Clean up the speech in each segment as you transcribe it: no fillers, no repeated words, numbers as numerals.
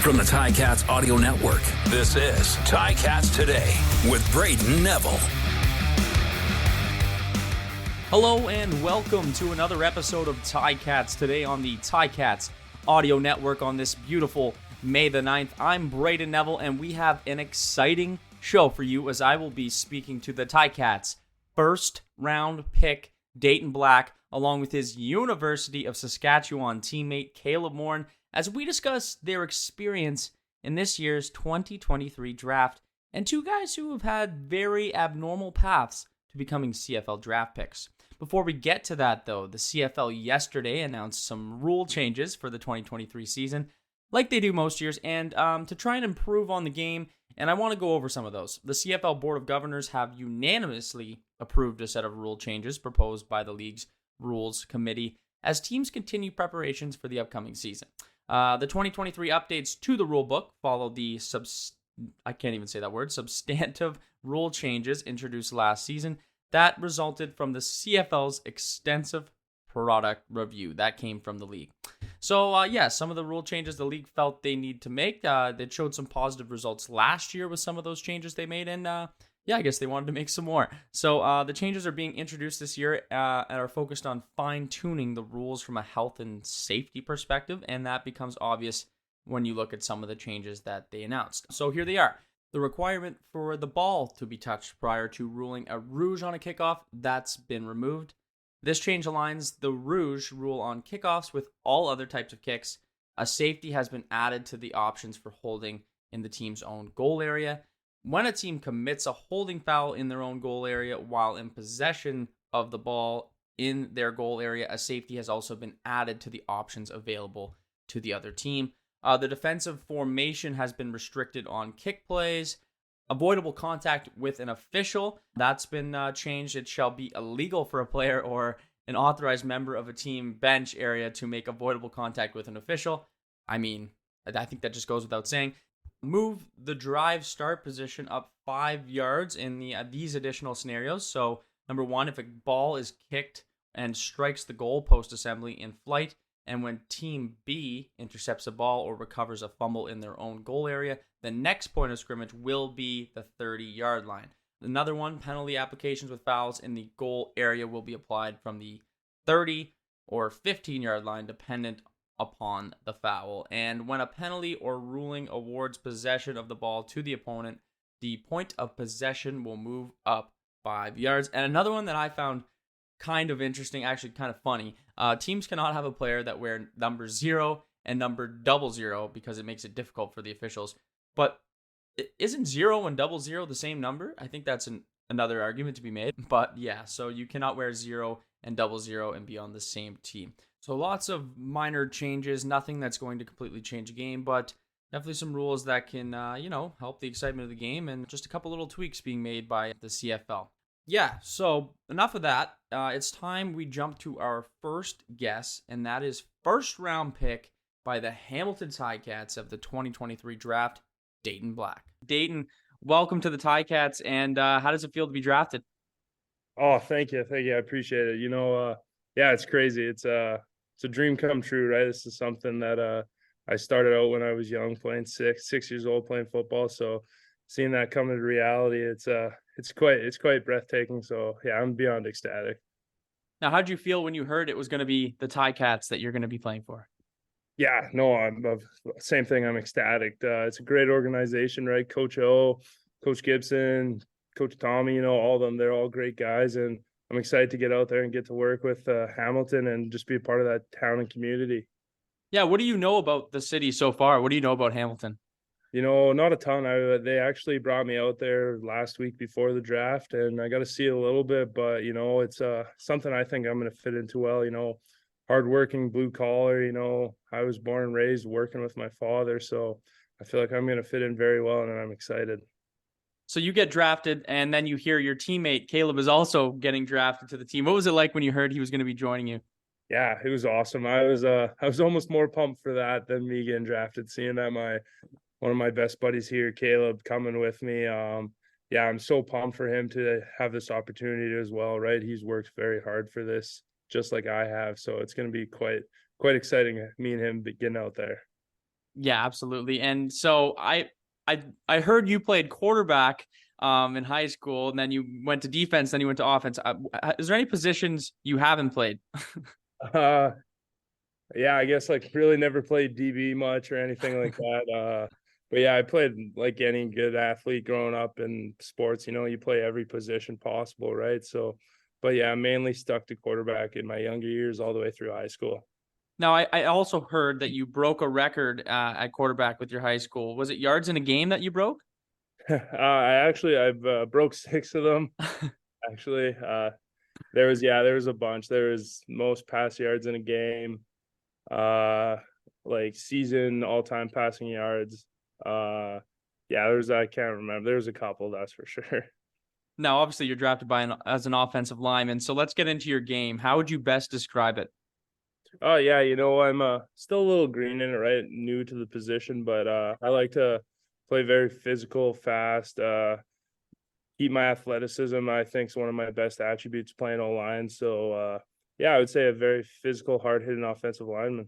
From the Ticats Audio Network, this is Ticats Today with Brayden Neville. Hello and welcome to another episode of Ticats Today on the Ticats Audio Network on this beautiful May the 9th. I'm Brayden Neville and we have an exciting show for you as I will be speaking to the Ticats first round pick Dayton Black along with his University of Saskatchewan teammate Caleb Morin as we discuss their experience in this year's 2023 draft and two guys who have had very abnormal paths to becoming CFL draft picks. Before we get to that though, the CFL yesterday announced some rule changes for the 2023 season like they do most years and to try and improve on the game, and I want to go over some of those. The CFL Board of Governors have unanimously approved a set of rule changes proposed by the league's Rules Committee as teams continue preparations for the upcoming season. The 2023 updates to the rule book follow the substantive rule changes introduced last season that resulted from the CFL's extensive product review that came from the league. So, some of the rule changes the league felt they need to make. They showed some positive results last year with some of those changes they made, and I guess they wanted to make some more. So the changes are being introduced this year and are focused on fine-tuning the rules from a health and safety perspective, and that becomes obvious when you look at some of the changes that they announced. So here they are. The requirement for the ball to be touched prior to ruling a rouge on a kickoff, that's been removed. This change aligns the rouge rule on kickoffs with all other types of kicks. A safety has been added to the options for holding in the team's own goal area. When a team commits a holding foul in their own goal area while in possession of the ball in their goal area, a safety has also been added to the options available to the other team. The defensive formation has been restricted on kick plays. Avoidable contact with an official, that's been changed. It shall be illegal for a player or an authorized member of a team bench area to make avoidable contact with an official. I mean, I think that just goes without saying. Move the drive start position up 5 yards in these additional scenarios. So, number one, if a ball is kicked and strikes the goalpost assembly in flight, and when Team B intercepts a ball or recovers a fumble in their own goal area, the next point of scrimmage will be the 30-yard line. Another one, penalty applications with fouls in the goal area will be applied from the 30 or 15-yard line, dependent upon the foul. And when a penalty or ruling awards possession of the ball to the opponent, the point of possession will move up 5 yards. And another one that I found kind of interesting, actually kind of funny. Teams cannot have a player that wear number 0 and number 00 because it makes it difficult for the officials. But isn't 0 and 00 the same number? I think that's another argument to be made. But yeah, so you cannot wear 0 and 00 and be on the same team. So lots of minor changes, nothing that's going to completely change the game, but definitely some rules that can, help the excitement of the game, and just a couple little tweaks being made by the CFL. Yeah, so enough of that. It's time we jump to our first guess, and that is first round pick by the Hamilton Ticats of the 2023 draft, Dayton Black. Dayton, welcome to the Ticats, and how does it feel to be drafted? Oh, thank you. I appreciate it. It's crazy. It's a dream come true, right? This is something that I started out when I was young, playing six years old, playing football. So seeing that come into reality, it's quite breathtaking. So yeah, I'm beyond ecstatic. Now, how did you feel when you heard it was going to be the Ticats that you're going to be playing for? Yeah, no, same thing. I'm ecstatic. It's a great organization, right? Coach O, Coach Gibson, Coach Tommy, all of them, they're all great guys. And I'm excited to get out there and get to work with Hamilton and just be a part of that town and community. Yeah, what do you know about the city so far? What do you know about Hamilton? Not a ton. They actually brought me out there last week before the draft, and I got to see a little bit, but, it's something I think I'm going to fit into well, hardworking, blue collar, I was born and raised working with my father, so I feel like I'm going to fit in very well, and I'm excited. So you get drafted, and then you hear your teammate Caleb is also getting drafted to the team. What was it like when you heard he was going to be joining you? Yeah, it was awesome. I was almost more pumped for that than me getting drafted, seeing that one of my best buddies here, Caleb, coming with me. I'm so pumped for him to have this opportunity as well, right? He's worked very hard for this, just like I have. So it's going to be quite exciting, me and him getting out there. Yeah, absolutely. And so I heard you played quarterback in high school, and then you went to defense, then you went to offense. Is there any positions you haven't played? Uh, yeah, I guess like really never played DB much or anything like that. But yeah, I played like any good athlete growing up in sports. You play every position possible, right? So, but yeah, I mainly stuck to quarterback in my younger years all the way through high school. Now, I also heard that you broke a record at quarterback with your high school. Was it yards in a game that you broke? I've broke 6 of them actually. There was a bunch. There was most pass yards in a game, like season all-time passing yards. I can't remember. There was a couple, that's for sure. Now, obviously, you're drafted as an offensive lineman. So let's get into your game. How would you best describe it? Oh yeah, I'm still a little green in it, right? New to the position, but I like to play very physical, fast, keep my athleticism. I think is one of my best attributes playing O-line. So yeah, I would say a very physical, hard-hitting offensive lineman.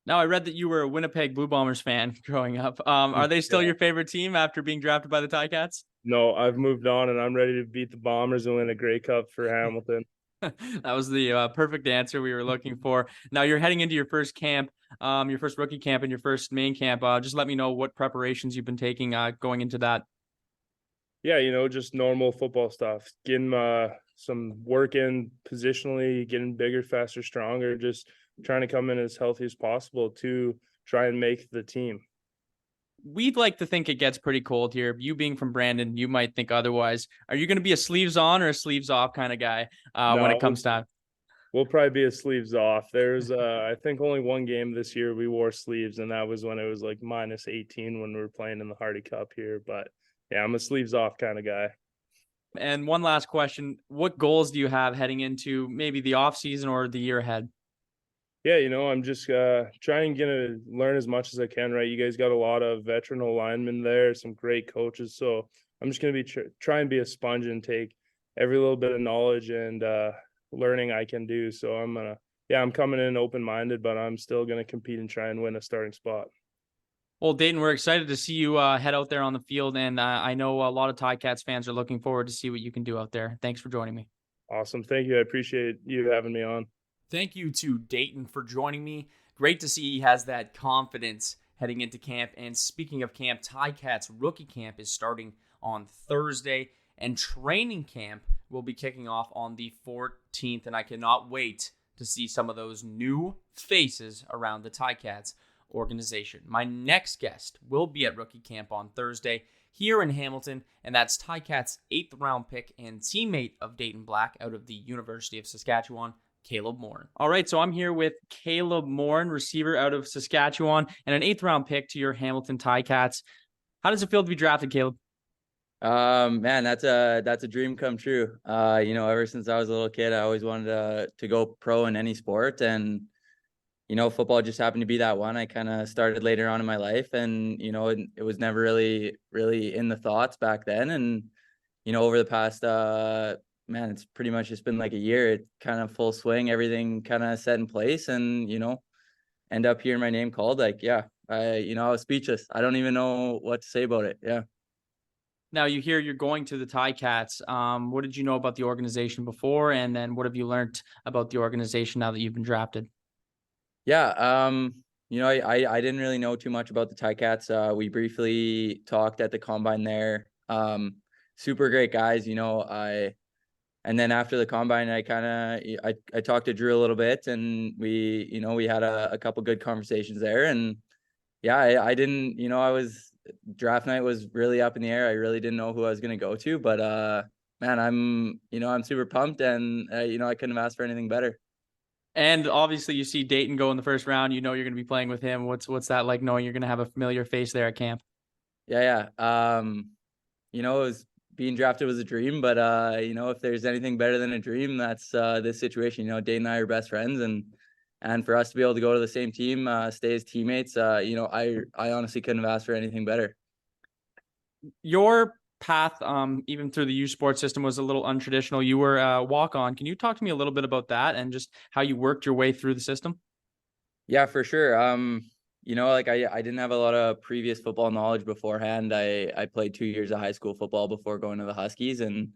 Now, I read that you were a Winnipeg Blue Bombers fan growing up. Are they still Yeah. your favorite team after being drafted by the Ticats? No, I've moved on and I'm ready to beat the Bombers and win a Grey Cup for Hamilton. That was the perfect answer we were looking for. Now you're heading into your first camp, your first rookie camp and your first main camp. Just let me know what preparations you've been taking going into that. Yeah, just normal football stuff. Getting some work in positionally, getting bigger, faster, stronger, just trying to come in as healthy as possible to try and make the team. We'd like to think it gets pretty cold here. You being from Brandon, you might think otherwise. Are you going to be a sleeves on or a sleeves off kind of guy when No, it comes time? we'll probably be a sleeves off. There's I think only one game this year we wore sleeves, and that was when it was like -18 when we were playing in the Hardy Cup here. But yeah, I'm a sleeves off kind of guy. And one last question. What goals do you have heading into maybe the off season or the year ahead? Yeah, I'm just trying to learn as much as I can, right? You guys got a lot of veteran linemen there, some great coaches. So I'm just going to be try and be a sponge and take every little bit of knowledge and learning I can do. So I'm coming in open-minded, but I'm still going to compete and try and win a starting spot. Well, Dayton, we're excited to see you head out there on the field. And I know a lot of Ticats fans are looking forward to see what you can do out there. Thanks for joining me. Awesome. Thank you. I appreciate you having me on. Thank you to Dayton for joining me. Great to see he has that confidence heading into camp. And speaking of camp, Ticats rookie camp is starting on Thursday, and training camp will be kicking off on the 14th. And I cannot wait to see some of those new faces around the Ticats organization. My next guest will be at rookie camp on Thursday here in Hamilton, and that's Ticats' 8th round pick and teammate of Dayton Black out of the University of Saskatchewan, Caleb Morin. All right, so I'm here with Caleb Morin, receiver out of Saskatchewan, and an 8th round pick to your Hamilton Ticats. How does it feel to be drafted, Caleb? Man, that's a dream come true. Ever since I was a little kid, I always wanted to go pro in any sport, and football just happened to be that one. I kind of started later on in my life, and it was never really in the thoughts back then. And over the past it's pretty much just been like a year. It kind of full swing, everything kind of set in place, and end up hearing my name called. Like, yeah, I was speechless. I don't even know what to say about it. Yeah. Now you hear you're going to the Ticats. What did you know about the organization before, and then what have you learned about the organization now that you've been drafted? Yeah, I didn't really know too much about the Ticats. We briefly talked at the combine there. Super great guys, and then after the combine, I talked to Drew a little bit, and we had a couple good conversations there. And yeah, I didn't, draft night was really up in the air. I really didn't know who I was going to go to, but man, I'm super pumped, and I couldn't have asked for anything better. And obviously you see Dayton go in the first round, you're going to be playing with him. What's that like, knowing you're going to have a familiar face there at camp? Yeah. It was being drafted was a dream, but if there's anything better than a dream, that's this situation. Dayton and I are best friends, and for us to be able to go to the same team, stay as teammates, I honestly couldn't have asked for anything better. Your path, even through the U Sports system, was a little untraditional. You were a walk-on. Can you talk to me a little bit about that and just how you worked your way through the system? Yeah, for sure. like I didn't have a lot of previous football knowledge beforehand. I played 2 years of high school football before going to the Huskies, and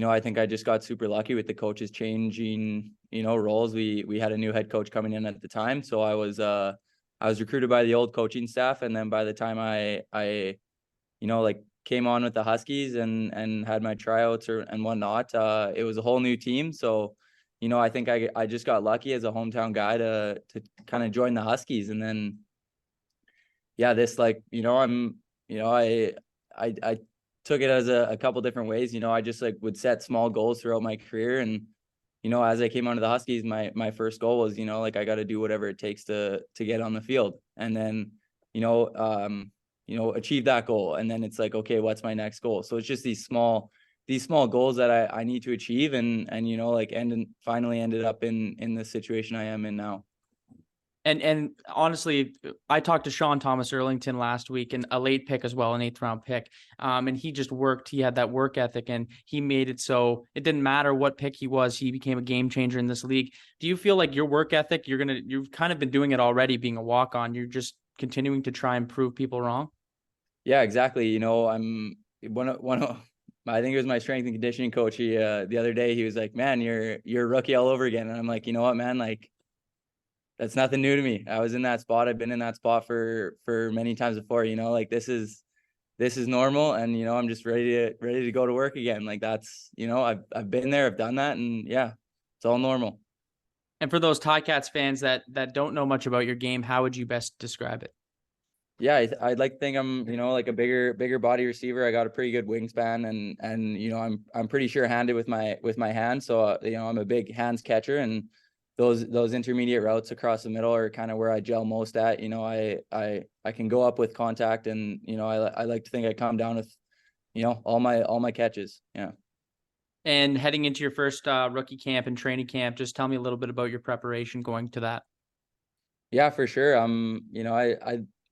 I think I just got super lucky with the coaches changing, roles. We had a new head coach coming in at the time, so I was recruited by the old coaching staff, and then by the time I like came on with the Huskies and had my tryouts and whatnot, it was a whole new team. So, I think I just got lucky as a hometown guy to kind of join the Huskies, and then this I took it as a couple different ways. I just would set small goals throughout my career, and as I came onto the Huskies, my first goal was I got to do whatever it takes to get on the field, and then achieve that goal, and then it's okay, what's my next goal? So it's just these small goals that I need to achieve, and finally ended up in the situation I am in now. And honestly, I talked to Sean Thomas Erlington last week, and a late pick as well, an 8th round pick. And he just worked. He had that work ethic, and he made it so it didn't matter what pick he was. He became a game changer in this league. Do you feel like your work ethic, you've kind of been doing it already, being a walk-on? You're just continuing to try and prove people wrong? Yeah, exactly. I'm one of I think it was my strength and conditioning coach. He the other day he was like, "Man, you're a rookie all over again." And I'm like, you know what, man, that's nothing new to me. I was in that spot. I've been in that spot for many times before. This is normal, and I'm just ready to go to work again. That's I've been there, I've done that, and yeah, it's all normal. And for those Ticats fans that don't know much about your game, how would you best describe it? Yeah, I'd like to think I'm a bigger body receiver. I got a pretty good wingspan, and I'm pretty sure-handed with my hands. So I'm a big hands catcher, and those intermediate routes across the middle are kind of where I gel most at. I can go up with contact, and I like to think I come down with all my catches. Yeah. And heading into your first rookie camp and training camp, just tell me a little bit about your preparation going to that. Yeah, for sure.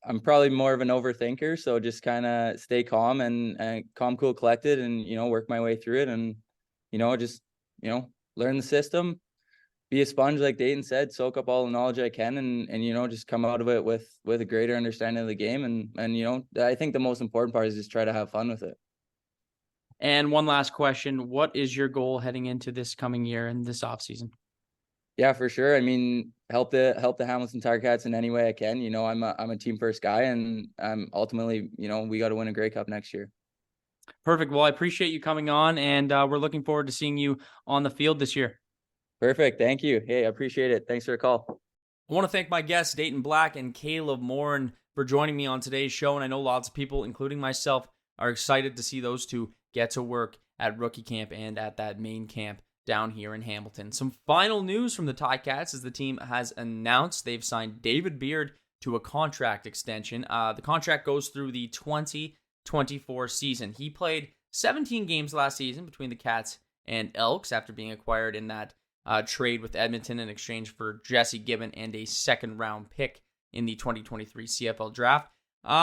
I'm probably more of an overthinker, so just kind of stay calm and calm, cool, collected, and work my way through it, and just learn the system. Be a sponge, like Dayton said, soak up all the knowledge I can, and just come out of it with a greater understanding of the game. And I think the most important part is just try to have fun with it. And one last question: what is your goal heading into this coming year and this offseason? Yeah, for sure. I mean, help the Hamilton Ticats in any way I can. I'm a team first guy, and ultimately, we got to win a Grey Cup next year. Perfect. Well, I appreciate you coming on, and we're looking forward to seeing you on the field this year. Perfect. Thank you. Hey, I appreciate it. Thanks for the call. I want to thank my guests, Dayton Black and Caleb Morin, for joining me on today's show. And I know lots of people, including myself, are excited to see those two get to work at rookie camp and at that main camp down here in Hamilton. Some final news from the Ticats is the team has announced they've signed David Beard to a contract extension. The contract goes through the 2024 season. He played 17 games last season between the Cats and Elks after being acquired in that trade with Edmonton in exchange for Jesse Gibbon and a second-round pick in the 2023 CFL draft.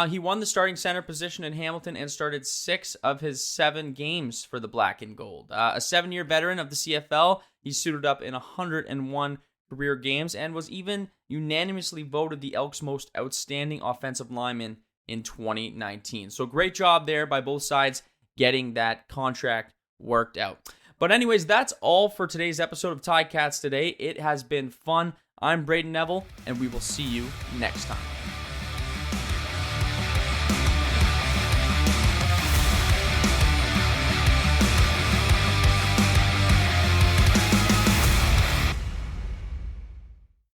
He won the starting center position in Hamilton and started 6 of his 7 games for the Black and Gold. A 7-year veteran of the CFL, he suited up in 101 career games and was even unanimously voted the Elks' most outstanding offensive lineman in 2019. So great job there by both sides getting that contract worked out. But anyways, that's all for today's episode of Ticats Today. It has been fun. I'm Brayden Neville, and we will see you next time.